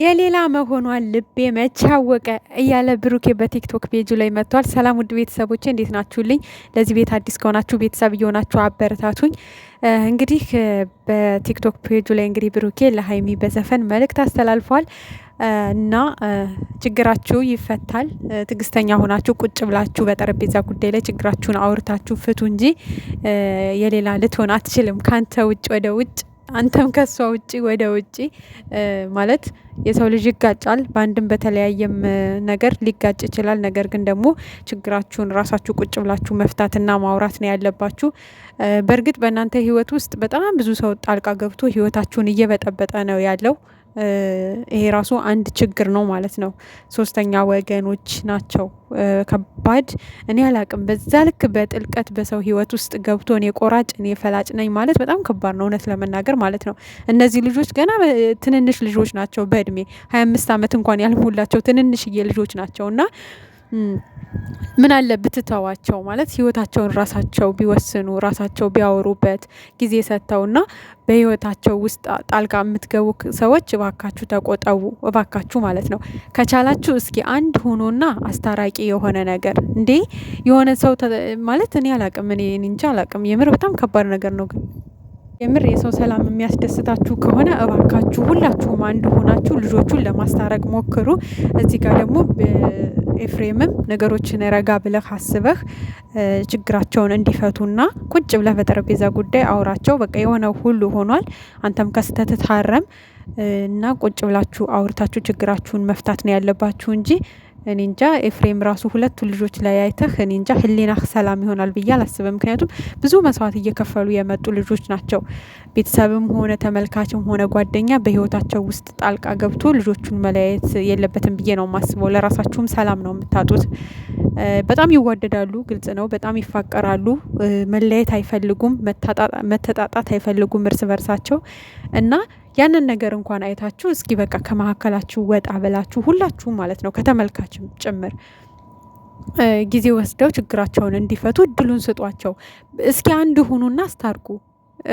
የሌላ መሆኗን ልቤ መቻወቀ እያለ ብሩኬ በቲክቶክ ፔጁ ላይ መጥቷል። ሰላም ውድ ቤተሰቦቼ እንዴት ናችሁልኝ? ለዚህ ቤት አዲስ ከሆናችሁ ቤተሰብ እየሆናችሁ አበረታቱኝ። እንግዲህ በቲክቶክ ፔጁ ላይ እንግዲህ ብሩኬ ለሀይሚ በዘፈን መልእክት አስተላልፏል እና ችግራችሁ ይፈታል። ትዕግስተኛ ሆናችሁ ቁጭ ብላችሁ በጠረጴዛ ጉዳይ ላይ ችግራችሁን አውርታችሁ ፍቱ እንጂ የሌላ ልትሆን አትችልም። ካንተ ውጭ ወደ ውጭ አንተም ከሷ ውጪ ወደ ውጪ ማለት የሰው ልጅ ይጋጫል። በአንድም በተለያየም ነገር ሊጋጭ ይችላል። ነገር ግን ደግሞ ችግራችሁን ራሳችሁ ቁጭ ብላችሁ መፍታትና ማውራት ነው ያለባችሁ። በእርግጥ በእናንተ ህይወት ውስጥ በጣም ብዙ ሰው ጣልቃ ገብቶ ህይወታችሁን እየበጠበጠ ነው ያለው። ይሄ ራሱ አንድ ችግር ነው ማለት ነው። ሶስተኛ ወገኖች ናቸው ከባድ። እኔ አላቅም በዛ ልክ በጥልቀት በሰው ህይወት ውስጥ ገብቶ እኔ ቆራጭ እኔ ፈላጭ ነኝ ማለት በጣም ከባድ ነው እውነት ለመናገር ማለት ነው። እነዚህ ልጆች ገና ትንንሽ ልጆች ናቸው። በእድሜ 25 ዓመት እንኳን ያልሞላቸው ትንንሽዬ ልጆች ናቸው እና ምን አለ ብትተዋቸው ማለት ህይወታቸውን ራሳቸው ቢወስኑ ራሳቸው ቢያወሩበት ጊዜ ሰጥተውና በህይወታቸው ውስጥ ጣልቃ የምትገቡ ሰዎች እባካችሁ ተቆጠቡ፣ እባካችሁ ማለት ነው። ከቻላችሁ እስኪ አንድ ሆኖና አስታራቂ የሆነ ነገር እንዴ የሆነ ሰው ማለት እኔ አላቅም እኔ እንጃ አላቅም። የምር በጣም ከባድ ነገር ነው ግን የምር የሰው ሰላም የሚያስደስታችሁ ከሆነ እባካችሁ ሁላችሁም አንድ ሆናችሁ ልጆቹን ለማስታረቅ ሞክሩ። እዚህ ጋር ደግሞ ኤፍሬምም ነገሮችን ረጋ ብለህ አስበህ ችግራቸውን እንዲፈቱና ቁጭ ብለህ በጠረጴዛ ጉዳይ አውራቸው። በቃ የሆነው ሁሉ ሆኗል። አንተም ከስተት ታረም እና ቁጭ ብላችሁ አውርታችሁ ችግራችሁን መፍታት ነው ያለባችሁ እንጂ እኔ እንጃ ኤፍሬም ራሱ ሁለቱ ልጆች ላይ አይተህ እኔ እንጃ ህሊናህ ሰላም ይሆናል ብዬ አላስብም። ምክንያቱም ብዙ መስዋዕት እየከፈሉ የመጡ ልጆች ናቸው። ቤተሰብም ሆነ ተመልካችም ሆነ ጓደኛ በህይወታቸው ውስጥ ጣልቃ ገብቶ ልጆቹን መለያየት የለበትም ብዬ ነው የማስበው። ለራሳችሁም ሰላም ነው የምታጡት። በጣም ይዋደዳሉ፣ ግልጽ ነው። በጣም ይፋቀራሉ፣ መለየት አይፈልጉም፣ መተጣጣት አይፈልጉም እርስ በርሳቸው እና ያንን ነገር እንኳን አይታችሁ እስኪ በቃ ከመካከላችሁ ወጣ ብላችሁ ሁላችሁም ማለት ነው ከተመልካችም ጭምር ጊዜ ወስደው ችግራቸውን እንዲፈቱ እድሉን ስጧቸው። እስኪ አንድ ሁኑና አስታርቁ።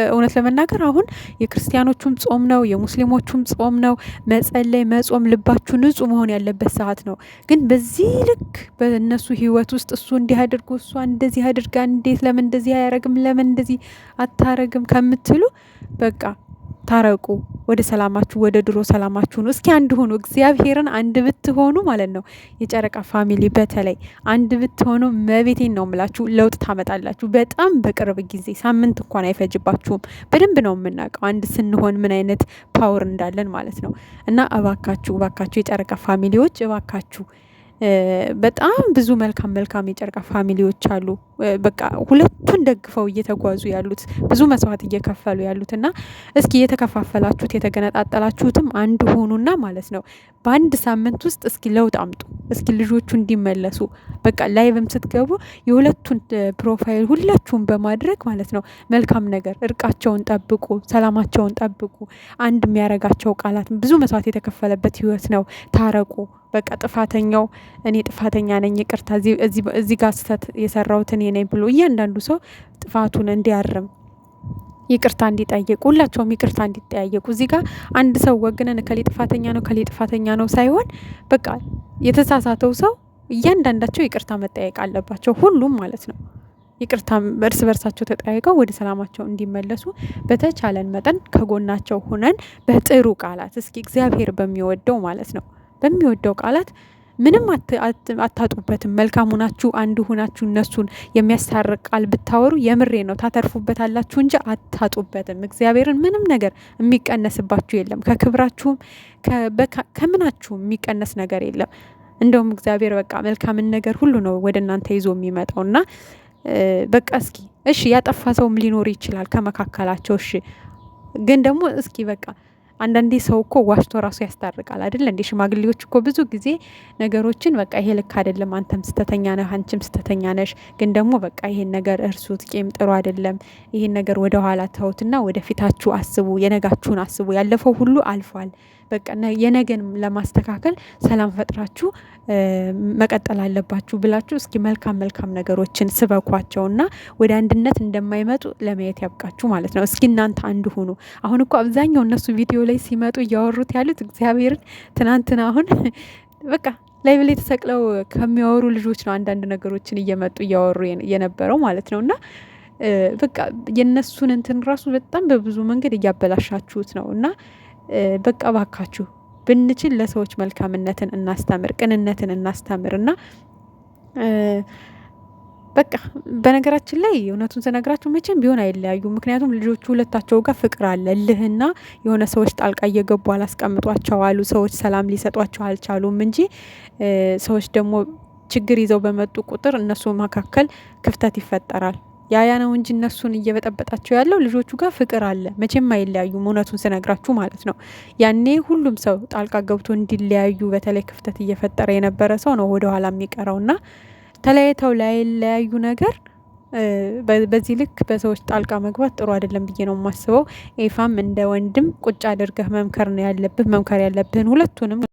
እውነት ለመናገር አሁን የክርስቲያኖቹም ጾም ነው፣ የሙስሊሞቹም ጾም ነው። መጸለይ መጾም ልባችሁ ንጹህ መሆን ያለበት ሰዓት ነው። ግን በዚህ ልክ በእነሱ ህይወት ውስጥ እሱ እንዲህ አድርጎ እሷ እንደዚህ አድርጋ እንዴት ለምን እንደዚህ አያረግም ለምን እንደዚህ አታረግም ከምትሉ በቃ ታረቁ። ወደ ሰላማችሁ ወደ ድሮ ሰላማችሁ ነው። እስኪ አንድ ሆኑ። እግዚአብሔርን አንድ ብትሆኑ ማለት ነው የጨረቃ ፋሚሊ በተለይ አንድ ብትሆኑ መቤቴን ነው ምላችሁ ለውጥ ታመጣላችሁ። በጣም በቅርብ ጊዜ ሳምንት እንኳን አይፈጅባችሁም። በደንብ ነው የምናውቀው አንድ ስንሆን ምን አይነት ፓወር እንዳለን ማለት ነው። እና እባካችሁ እባካችሁ የጨረቃ ፋሚሊዎች እባካችሁ በጣም ብዙ መልካም መልካም የጨረቃ ፋሚሊዎች አሉ። በቃ ሁለቱን ደግፈው እየተጓዙ ያሉት ብዙ መስዋዕት እየከፈሉ ያሉት እና እስኪ የተከፋፈላችሁት የተገነጣጠላችሁትም አንድ ሆኑና ማለት ነው በአንድ ሳምንት ውስጥ እስኪ ለውጥ አምጡ። እስኪ ልጆቹ እንዲመለሱ በቃ ላይቭም ስትገቡ የሁለቱን ፕሮፋይል ሁላችሁም በማድረግ ማለት ነው መልካም ነገር እርቃቸውን ጠብቁ፣ ሰላማቸውን ጠብቁ። አንድ የሚያረጋቸው ቃላት ብዙ መስዋዕት የተከፈለበት ህይወት ነው። ታረቁ። በቃ ጥፋተኛው እኔ ጥፋተኛ ነኝ ይቅርታ እዚህ ጋር ስህተት የሰራሁት እኔ ነኝ ብሎ እያንዳንዱ ሰው ጥፋቱን እንዲያርም ይቅርታ እንዲጠይቁ ሁላቸውም ይቅርታ እንዲጠያየቁ። እዚህ ጋር አንድ ሰው ወግነን ከሌ ጥፋተኛ ነው ከሌ ጥፋተኛ ነው ሳይሆን በቃ የተሳሳተው ሰው እያንዳንዳቸው ይቅርታ መጠየቅ አለባቸው፣ ሁሉም ማለት ነው። ይቅርታ እርስ በርሳቸው ተጠያይቀው ወደ ሰላማቸው እንዲመለሱ በተቻለን መጠን ከጎናቸው ሆነን በጥሩ ቃላት እስኪ እግዚአብሔር በሚወደው ማለት ነው በሚወደው ቃላት ምንም አታጡበትም። መልካም ሆናችሁ አንድ ሆናችሁ እነሱን የሚያስታርቅ ቃል ብታወሩ የምሬ ነው ታተርፉበታላችሁ እንጂ አታጡበትም። እግዚአብሔርን ምንም ነገር የሚቀነስባችሁ የለም። ከክብራችሁም ከምናችሁም የሚቀነስ ነገር የለም። እንደውም እግዚአብሔር በቃ መልካምን ነገር ሁሉ ነው ወደ እናንተ ይዞ የሚመጣውና በቃ እስኪ እሺ ያጠፋ ሰውም ሊኖር ይችላል ከመካከላቸው። እሺ ግን ደግሞ እስኪ በቃ አንዳንዴ ሰው እኮ ዋሽቶ ራሱ ያስታርቃል አይደል እንዴ? ሽማግሌዎች እኮ ብዙ ጊዜ ነገሮችን በቃ ይሄ ልክ አይደለም፣ አንተም ስተተኛ ነህ፣ አንቺም ስተተኛ ነሽ፣ ግን ደግሞ በቃ ይሄን ነገር እርሱት፣ ቂም ጥሩ አይደለም፣ ይሄን ነገር ወደ ኋላ ተውትና ወደፊታችሁ አስቡ፣ የነጋችሁን አስቡ፣ ያለፈው ሁሉ አልፏል፣ በቃ የነገን ለማስተካከል ሰላም ፈጥራችሁ መቀጠል አለባችሁ ብላችሁ እስኪ መልካም ነገሮችን ስበኳቸውና ወደ አንድነት እንደማይመጡ ለማየት ያብቃችሁ ማለት ነው። እስኪ እናንተ አንድ ሁኑ። አሁን እኮ አብዛኛው እነሱ ቪዲዮ ላይ ሲመጡ እያወሩት ያሉት እግዚአብሔርን ትናንትና አሁን በቃ ላይቭ ላይ ተሰቅለው ከሚያወሩ ልጆች ነው አንዳንድ ነገሮችን እየመጡ እያወሩ የነበረው ማለት ነው። እና በቃ የእነሱን እንትን ራሱ በጣም በብዙ መንገድ እያበላሻችሁት ነው። እና በቃ ባካችሁ ብንችል ለሰዎች መልካምነትን እናስተምር፣ ቅንነትን እናስተምር እና በቃ በነገራችን ላይ እውነቱን ስነግራችሁ መቼም ቢሆን አይለያዩም። ምክንያቱም ልጆቹ ሁለታቸው ጋር ፍቅር አለ፣ እልህና የሆነ ሰዎች ጣልቃ እየገቡ አላስቀምጧቸው አሉ። ሰዎች ሰላም ሊሰጧቸው አልቻሉም እንጂ ሰዎች ደግሞ ችግር ይዘው በመጡ ቁጥር እነሱ መካከል ክፍተት ይፈጠራል። ያ ነው እንጂ እነሱን እየበጠበጣቸው ያለው ልጆቹ ጋር ፍቅር አለ። መቼም አይለያዩም፣ እውነቱን ስነግራችሁ ማለት ነው። ያኔ ሁሉም ሰው ጣልቃ ገብቶ እንዲለያዩ በተለይ ክፍተት እየፈጠረ የነበረ ሰው ነው ወደኋላ የሚቀረውና ተለያይተው ላይለያዩ ነገር በዚህ ልክ በሰዎች ጣልቃ መግባት ጥሩ አይደለም ብዬ ነው የማስበው። ኤፋም እንደ ወንድም ቁጭ አድርገህ መምከር ነው ያለብህ፣ መምከር ያለብህን ሁለቱንም